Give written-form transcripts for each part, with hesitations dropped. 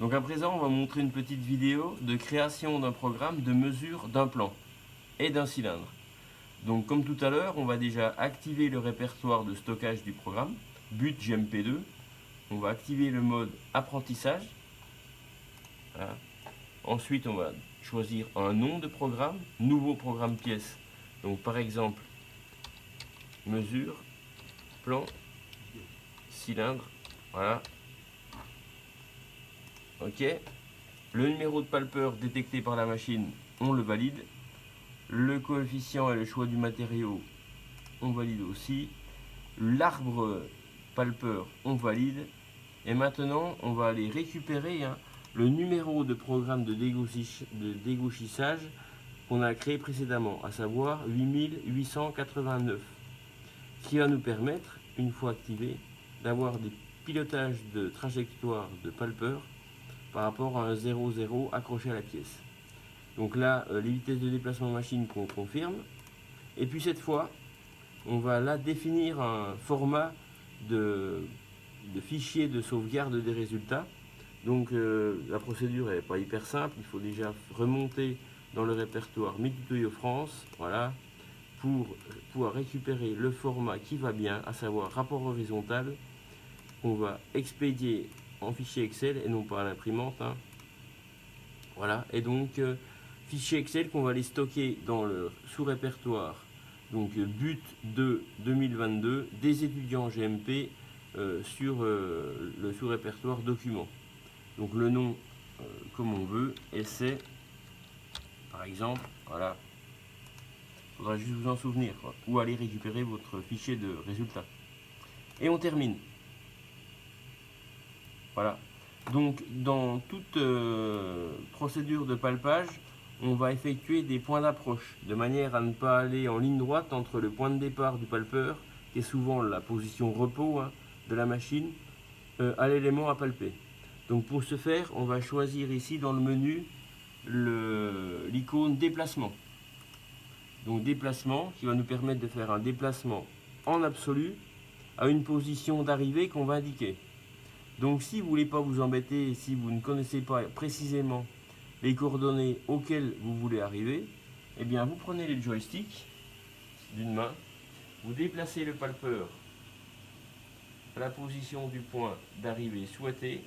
Donc à présent, on va montrer une petite vidéo de création d'un programme de mesure d'un plan et d'un cylindre. Donc comme tout à l'heure, on va déjà activer le répertoire de stockage du programme, but GMP2. On va activer le mode apprentissage. Voilà. Ensuite, on va choisir un nom de programme, nouveau programme pièce. Donc par exemple, mesure, plan, cylindre. Voilà. OK. Le numéro de palpeur détecté par la machine, on le valide. Le coefficient et le choix du matériau, on valide aussi. L'arbre palpeur, on valide. Et maintenant, on va aller récupérer le numéro de programme de dégauchissage qu'on a créé précédemment, à savoir 8889, qui va nous permettre, une fois activé, d'avoir des pilotages de trajectoire de palpeur par rapport à un 0,0 accroché à la pièce. Donc là, les vitesses de déplacement machine qu'on confirme. Et puis cette fois, on va là définir un format de fichier de sauvegarde des résultats. Donc la procédure n'est pas hyper simple. Il faut déjà remonter dans le répertoire Mitutoyo France, voilà, pour pouvoir récupérer le format qui va bien, à savoir rapport horizontal. On va expédier en fichier Excel et non pas à l'imprimante. Voilà, et donc fichier Excel qu'on va aller stocker dans le sous-répertoire. Donc but de 2022 des étudiants GMP sur le sous-répertoire document. Donc le nom comme on veut, essai, par exemple, voilà. Il faudra juste vous en souvenir, quoi, ou aller récupérer votre fichier de résultats. Et on termine. Voilà. Donc dans toute procédure de palpage, on va effectuer des points d'approche, de manière à ne pas aller en ligne droite entre le point de départ du palpeur, qui est souvent la position repos de la machine, à l'élément à palper. Donc pour ce faire, on va choisir ici dans le menu l'icône déplacement. Donc déplacement qui va nous permettre de faire un déplacement en absolu à une position d'arrivée qu'on va indiquer. Donc si vous ne voulez pas vous embêter, si vous ne connaissez pas précisément les coordonnées auxquelles vous voulez arriver, eh bien vous prenez les joysticks d'une main, vous déplacez le palpeur à la position du point d'arrivée souhaité,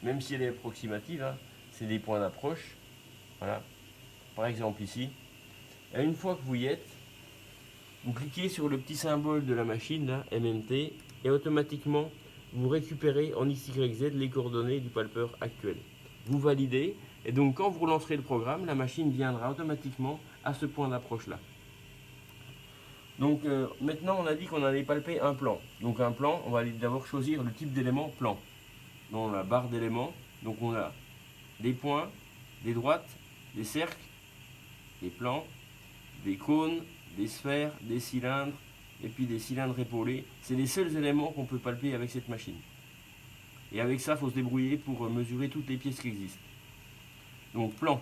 même si elle est approximative, c'est des points d'approche. Voilà. Par exemple ici. Et une fois que vous y êtes, vous cliquez sur le petit symbole de la machine, là, MMT, et automatiquement vous récupérez en XYZ les coordonnées du palpeur actuel. Vous validez, et donc quand vous relancerez le programme, la machine viendra automatiquement à ce point d'approche là. Donc maintenant on a dit qu'on allait palper un plan. Donc un plan, on va aller d'abord choisir le type d'élément plan. Dans la barre d'éléments, donc on a des points, des droites, des cercles, des plans, des cônes, des sphères, des cylindres, et puis des cylindres épaulés. C'est les seuls éléments qu'on peut palper avec cette machine. Et avec ça, il faut se débrouiller pour mesurer toutes les pièces qui existent. Donc plan.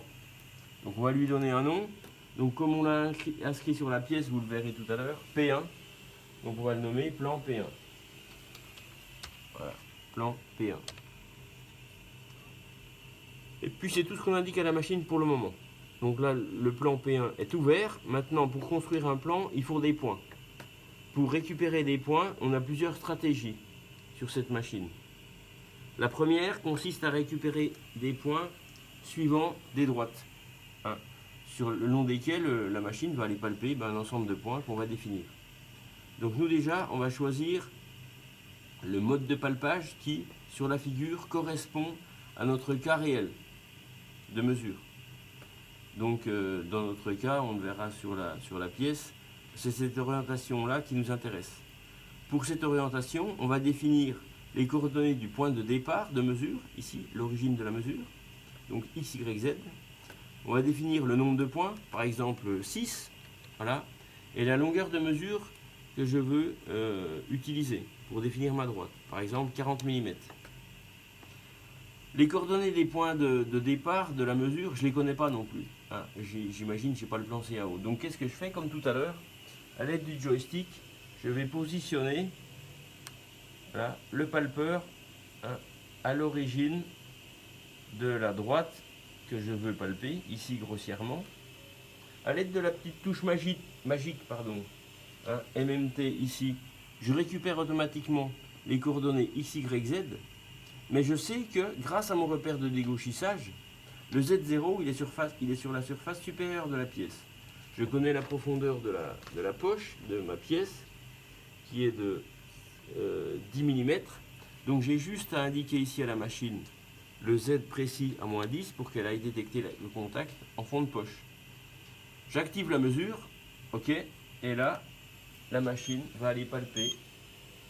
Donc on va lui donner un nom. Donc comme on l'a inscrit sur la pièce, vous le verrez tout à l'heure, P1. Donc on va le nommer plan P1. Voilà, plan P1. Et puis c'est tout ce qu'on indique à la machine pour le moment. Donc là, le plan P1 est ouvert. Maintenant, pour construire un plan, il faut des points. Pour récupérer des points, on a plusieurs stratégies sur cette machine. La première consiste à récupérer des points suivant des droites, sur le long desquelles la machine va aller palper un ensemble de points qu'on va définir. Donc nous déjà, on va choisir le mode de palpage qui, sur la figure, correspond à notre cas réel de mesure. Donc dans notre cas, on le verra sur la pièce, c'est cette orientation-là qui nous intéresse. Pour cette orientation, on va définir les coordonnées du point de départ de mesure, ici l'origine de la mesure, donc XYZ. On va définir le nombre de points, par exemple 6, voilà, et la longueur de mesure que je veux utiliser pour définir ma droite, par exemple 40 mm. Les coordonnées des points de départ de la mesure, je ne les connais pas non plus. J'imagine que je n'ai pas le plan CAO. Donc qu'est-ce que je fais comme tout à l'heure? À l'aide du joystick, je vais positionner le palpeur à l'origine de la droite que je veux palper, ici grossièrement, à l'aide de la petite touche magique, hein, MMT ici, je récupère automatiquement les coordonnées X, Y, Z, mais je sais que grâce à mon repère de dégauchissage, le Z0 il est sur la surface supérieure de la pièce. Je connais la profondeur de la poche de ma pièce qui est de 10 mm. Donc j'ai juste à indiquer ici à la machine le Z précis à -10 pour qu'elle aille détecter le contact en fond de poche. J'active la mesure, ok, et là, la machine va aller palper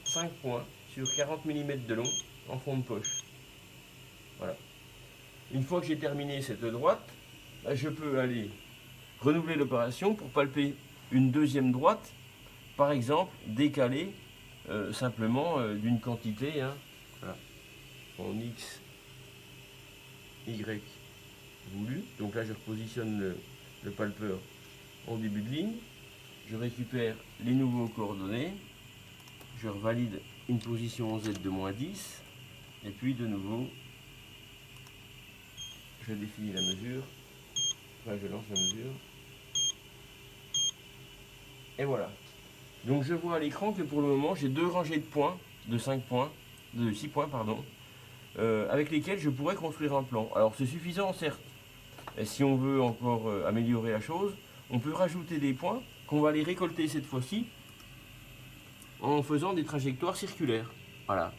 5 points sur 40 mm de long en fond de poche. Voilà. Une fois que j'ai terminé cette droite, là, je peux aller renouveler l'opération pour palper une deuxième droite, par exemple décalée simplement d'une quantité, hein, voilà, en X, Y voulu. Donc là, je repositionne le palpeur en début de ligne. Je récupère les nouveaux coordonnées. Je revalide une position en Z de -10. Et puis de nouveau, je définis la mesure. Enfin, je lance la mesure. Et voilà. Donc je vois à l'écran que pour le moment, j'ai deux rangées de points, de 6 points, pardon, avec lesquels je pourrais construire un plan. Alors c'est suffisant, certes. Et si on veut encore améliorer la chose, on peut rajouter des points qu'on va les récolter cette fois-ci en faisant des trajectoires circulaires. Voilà.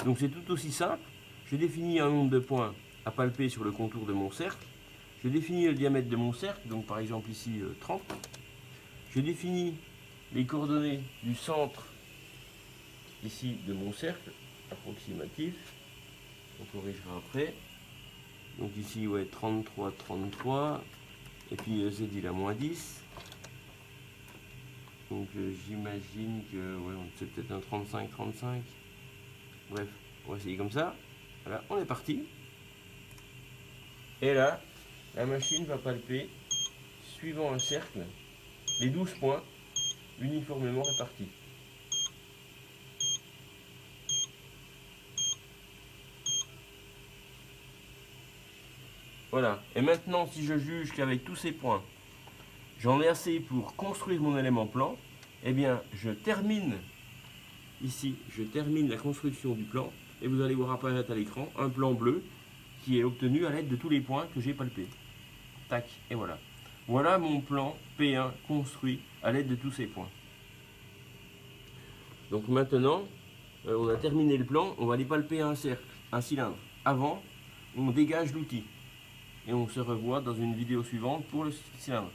Donc c'est tout aussi simple. Je définis un nombre de points à palper sur le contour de mon cercle. Je définis le diamètre de mon cercle, donc par exemple ici 30. Je définis les coordonnées du centre ici de mon cercle approximatif. On corrigera après. Donc ici, ouais, 33, 33. Et puis Z il a -10. Donc j'imagine que ouais, c'est peut-être un 35, 35. Bref, on va essayer comme ça. Voilà, on est parti. Et là, la machine va palper, suivant un cercle, les 12 points uniformément répartis. Voilà. Et maintenant, si je juge qu'avec tous ces points, j'en ai assez pour construire mon élément plan, eh bien, je termine ici, la construction du plan, et vous allez voir apparaître à l'écran un plan bleu qui est obtenu à l'aide de tous les points que j'ai palpés. Tac, et voilà. Voilà mon plan P1 construit à l'aide de tous ces points. Donc maintenant, on a terminé le plan, on va aller palper un cercle, un cylindre. Avant, on dégage l'outil. Et on se revoit dans une vidéo suivante pour le cylindre.